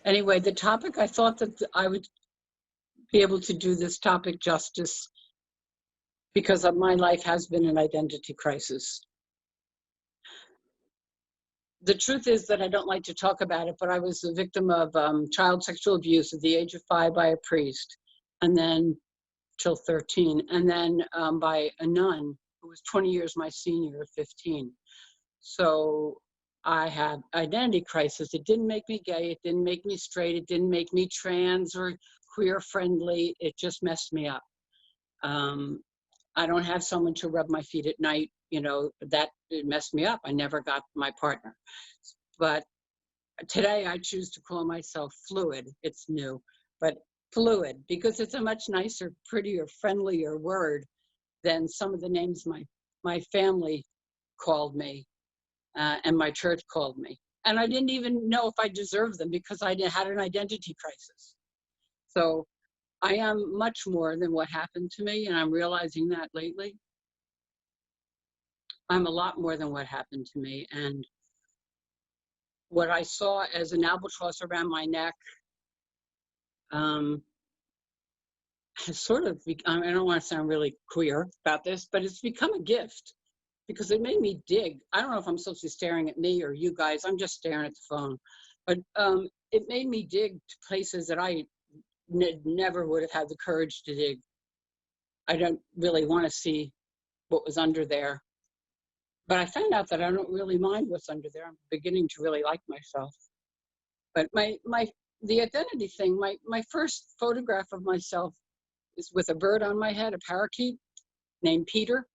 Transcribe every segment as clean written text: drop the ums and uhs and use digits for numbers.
Anyway, the topic, I thought that I would be able to do this topic justice because of my life has been an identity crisis. The truth is that I don't like to talk about it, but I was a victim of child sexual abuse at the age of 5 by a priest, and then till 13, and then by a nun who was 20 years my senior at 15. So I had identity crisis. It didn't make me gay. It didn't make me straight. It didn't make me trans or queer friendly. It just messed me up. I don't have someone to rub my feet at night. You know, that it messed me up. I never got my partner. But today I choose to call myself fluid. It's new, but fluid, because it's a much nicer, prettier, friendlier word than some of the names my family called me and my church called me. And I didn't even know if I deserved them because I had an identity crisis. So I am much more than what happened to me, and I'm realizing that lately. I'm a lot more than what happened to me. And what I saw as an albatross around my neck has sort of, I don't want to sound really queer about this, but it's become a gift because it made me dig. I don't know if I'm supposed to be staring at me or you guys. I'm just staring at the phone. But it made me dig to places that I never would have had the courage to dig. I don't really want to see what was under there. But I found out that I don't really mind what's under there. I'm beginning to really like myself. But the identity thing, my first photograph of myself is with a bird on my head, a parakeet named Peter.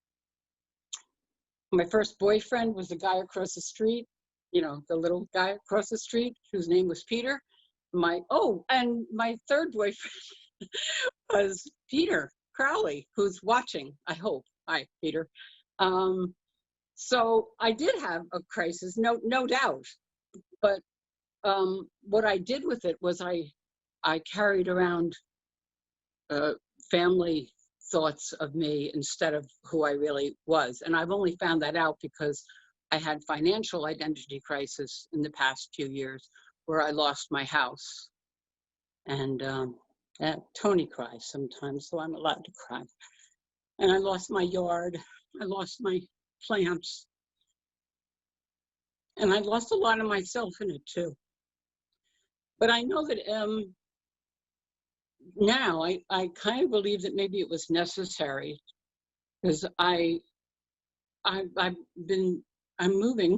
My first boyfriend was the guy across the street, you know, the little guy across the street whose name was Peter. And my third boyfriend was Peter Crowley, who's watching, I hope. Hi, Peter. So I did have a crisis, no doubt. But what I did with it was I carried around family thoughts of me instead of who I really was. And I've only found that out because I had financial identity crisis in the past few years where I lost my house. And Tony cries sometimes, so I'm allowed to cry. And I lost my yard. I lost my plants. And I lost a lot of myself in it too. But I know that now I kind of believe that maybe it was necessary because I'm moving.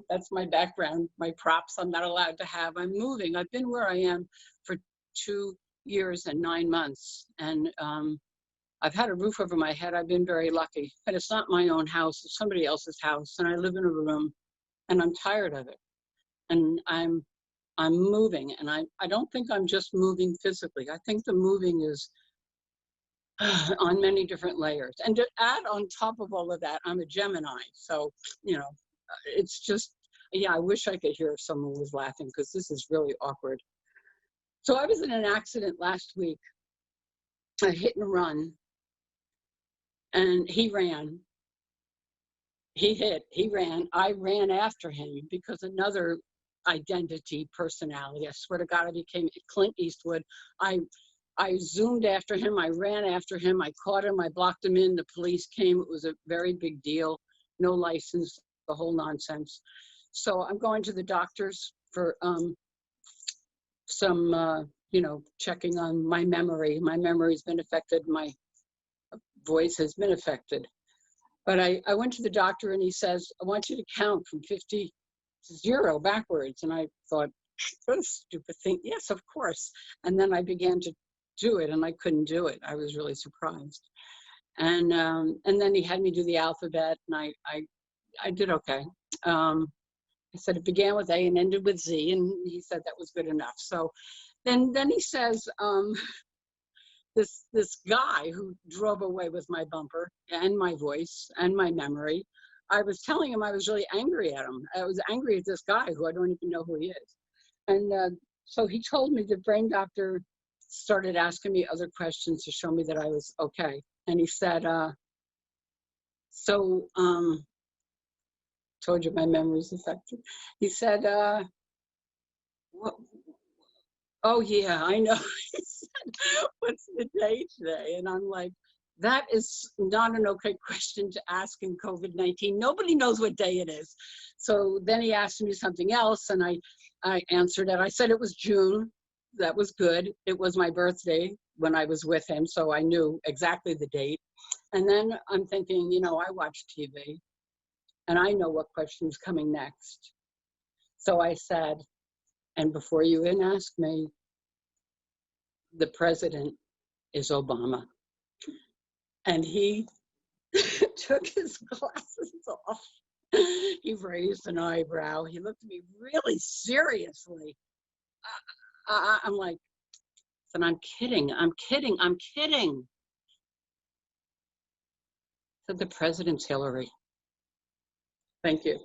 That's my background, my props I'm not allowed to have. I'm moving. I've been where I am for 2 years and 9 months. And I've had a roof over my head. I've been very lucky. But it's not my own house. It's somebody else's house. And I live in a room. And I'm tired of it. And I'm moving. And I don't think I'm just moving physically. I think the moving is on many different layers. And to add on top of all of that, I'm a Gemini. So, you know, it's just, yeah, I wish I could hear if someone was laughing because this is really awkward. So I was in an accident last week, a hit and run, and he ran. He ran. I ran after him because another identity personality, I swear to God, I became Clint Eastwood. I zoomed after him. I ran after him. I caught him. I blocked him in. The police came. It was a very big deal. No license, the whole nonsense. So I'm going to the doctors for some, you know, checking on my memory. My memory's been affected. My voice has been affected. But I went to the doctor and he says, I want you to count from 50 to 0 backwards. And I thought, what a stupid thing. Yes, of course. And then I began to do it and I couldn't do it. I was really surprised. And then he had me do the alphabet and I did okay. I said it began with A and ended with Z, and he said that was good enough. So then he says, this guy who drove away with my bumper and my voice and my memory, I was telling him I was really angry at him. I was angry at this guy who I don't even know who he is. And so he told me, the brain doctor started asking me other questions to show me that I was okay. And he said, told you my memory's affected. He said, Oh, yeah, I know. He said, what's the date today? And I'm like, that is not an okay question to ask in COVID-19. Nobody knows what day it is. So then he asked me something else, and I answered it. I said it was June. That was good. It was my birthday when I was with him, so I knew exactly the date. And then I'm thinking, you know, I watch TV, and I know what question's coming next. So I said, and before you even ask me, the president is Obama. And he took his glasses off. He raised an eyebrow. He looked at me really seriously. I'm like, and I'm kidding. I'm kidding. I'm kidding. So the president's Hillary. Thank you.